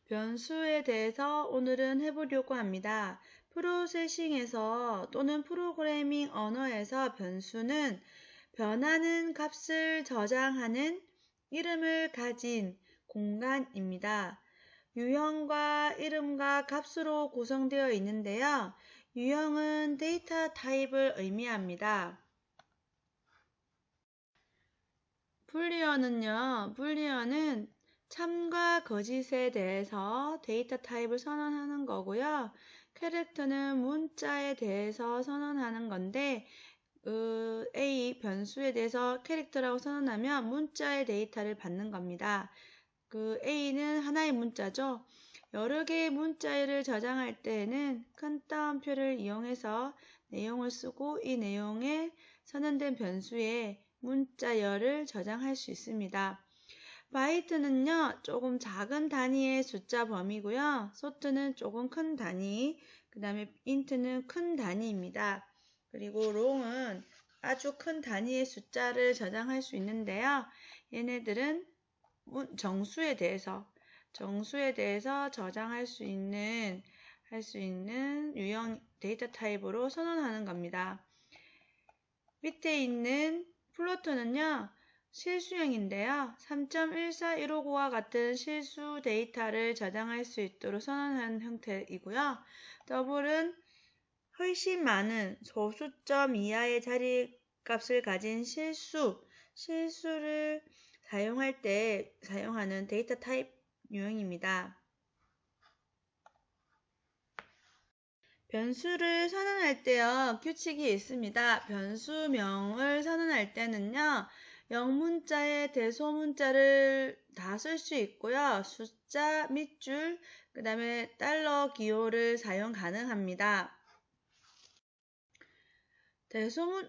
변수에 대해서 오늘은 해보려고 합니다. 프로세싱에서 또는 프로그래밍 언어에서 변수는 변하는 값을 저장하는 이름을 가진 공간입니다. 유형과 이름과 값으로 구성되어 있는데요. 유형은 데이터 타입을 의미합니다. 불리언은 참과 거짓에 대해서 데이터 타입을 선언하는 거고요. 캐릭터는 문자에 대해서 선언하는 건데 A 변수에 대해서 캐릭터라고 선언하면 문자의 데이터를 받는 겁니다. A는 하나의 문자죠. 여러 개의 문자를 저장할 때에는 큰 따옴표를 이용해서 내용을 쓰고 이 내용에 선언된 변수에 문자열을 저장할 수 있습니다. 바이트는요, 조금 작은 단위의 숫자 범위고요. 소트는 조금 큰 단위, 그 다음에 인트는 큰 단위입니다. 그리고 롱은 아주 큰 단위의 숫자를 저장할 수 있는데요. 얘네들은 정수에 대해서 저장할 수 있는 유형 데이터 타입으로 선언하는 겁니다. 밑에 있는 플로트는요, 실수형인데요. 3.14159와 같은 실수 데이터를 저장할 수 있도록 선언하는 형태이고요. 더블은 훨씬 많은 소수점 이하의 자리값을 가진 실수를 사용할 때 사용하는 데이터 타입 유형입니다. 변수를 선언할 때요, 규칙이 있습니다. 변수명을 선언할 때는요, 영문자에 대소문자를 다 쓸 수 있고요. 숫자, 밑줄, 그 다음에 달러 기호를 사용 가능합니다.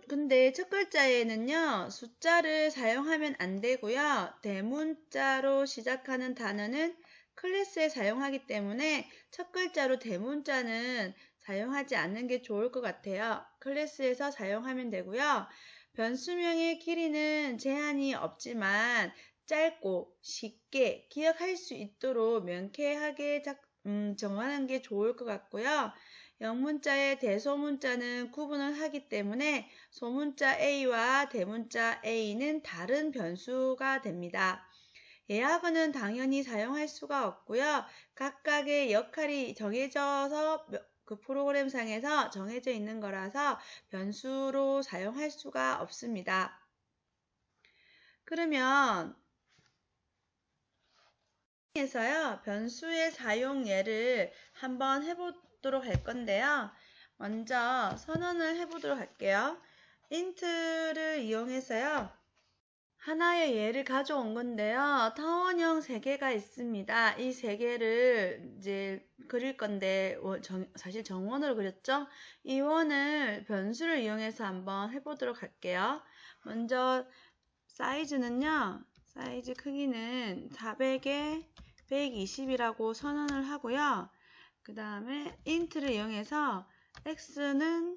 근데 첫 글자에는요, 숫자를 사용하면 안 되고요. 대문자로 시작하는 단어는 클래스에 사용하기 때문에 첫 글자로 대문자는 사용하지 않는 게 좋을 것 같아요. 클래스에서 사용하면 되고요. 변수명의 길이는 제한이 없지만 짧고 쉽게 기억할 수 있도록 명쾌하게 정하는 게 좋을 것 같고요. 영문자의 대소문자는 구분을 하기 때문에 소문자 A와 대문자 A는 다른 변수가 됩니다. 예하고는 당연히 사용할 수가 없고요. 각각의 역할이 정해져서 그 프로그램상에서 정해져 있는 거라서 변수로 사용할 수가 없습니다. 그러면 에서요, 변수의 사용 예를 한번 해보도록 할 건데요. 먼저 선언을 해보도록 할게요. int를 이용해서요. 하나의 예를 가져온 건데요. 타원형 3개가 있습니다. 이 3개를 이제 그릴 건데 사실 정원으로 그렸죠? 이 원을 변수를 이용해서 한번 해보도록 할게요. 먼저 사이즈는요. 사이즈 크기는 400에 120이라고 선언을 하고요. 그 다음에 int를 이용해서 x는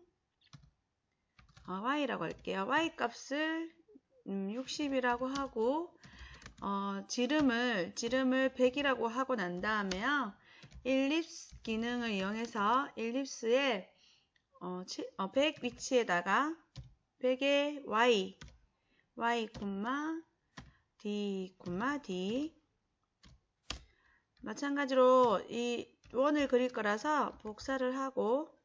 y라고 할게요. y 값을 60이라고 하고 지름을 100이라고 하고 난 다음에요. 일립스 기능을 이용해서 일립스의 100 위치에다가 100의 y, d, 마찬가지로 이 원을 그릴 거라서 복사를 하고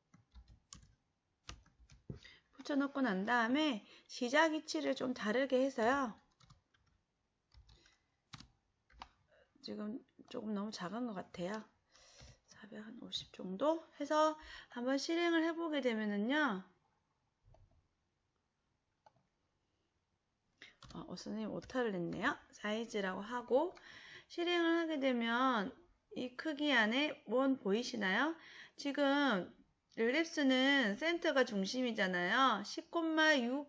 붙여놓고 난 다음에 시작 위치를 좀 다르게 해서요. 지금 조금 너무 작은 것 같아요. 450 정도 해서 한번 실행을 해보게 되면은요. 선생님 오타를 냈네요. 사이즈라고 하고 실행을 하게 되면 이 크기 안에 원 보이시나요? 지금 일립스는 센터가 중심이잖아요. 10,6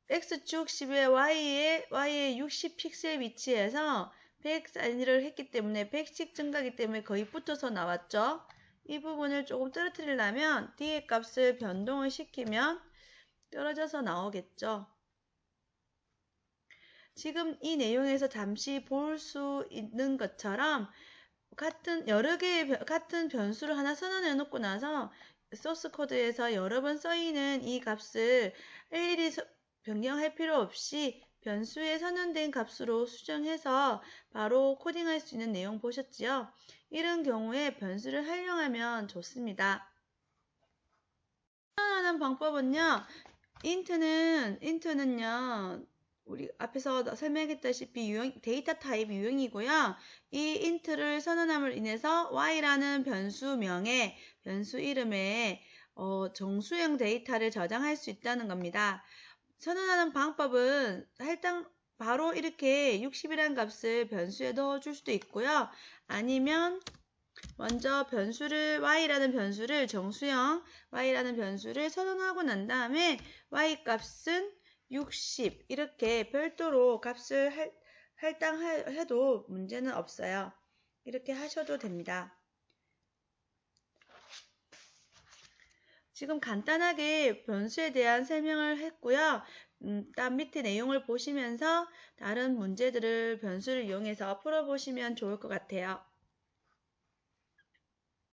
x축 10의 y의 60 픽셀 위치에서 100 사인을 했기 때문에 100씩 증가하기 때문에 거의 붙어서 나왔죠. 이 부분을 조금 떨어뜨리려면 d의 값을 변동을 시키면 떨어져서 나오겠죠. 지금 이 내용에서 잠시 볼 수 있는 것처럼 여러 개의 같은 변수를 하나 선언해 놓고 나서 소스 코드에서 여러 번 쓰이는 이 값을 일일이 변경할 필요 없이 변수에 선언된 값으로 수정해서 바로 코딩할 수 있는 내용 보셨지요? 이런 경우에 변수를 활용하면 좋습니다. 선언하는 방법은요. 인트는요. 우리 앞에서 설명했다시피 데이터 타입 유형이고요. 이 int를 선언함으로 인해서 y라는 변수명에 변수 이름에 정수형 데이터를 저장할 수 있다는 겁니다. 선언하는 방법은 바로 이렇게 60이라는 값을 변수에 넣어줄 수도 있고요. 아니면 먼저 y라는 변수를 정수형 y라는 변수를 선언하고 난 다음에 y 값은 60 이렇게 별도로 값을 할당해도 문제는 없어요. 이렇게 하셔도 됩니다. 지금 간단하게 변수에 대한 설명을 했고요. 다음 밑에 내용을 보시면서 다른 문제들을 변수를 이용해서 풀어보시면 좋을 것 같아요.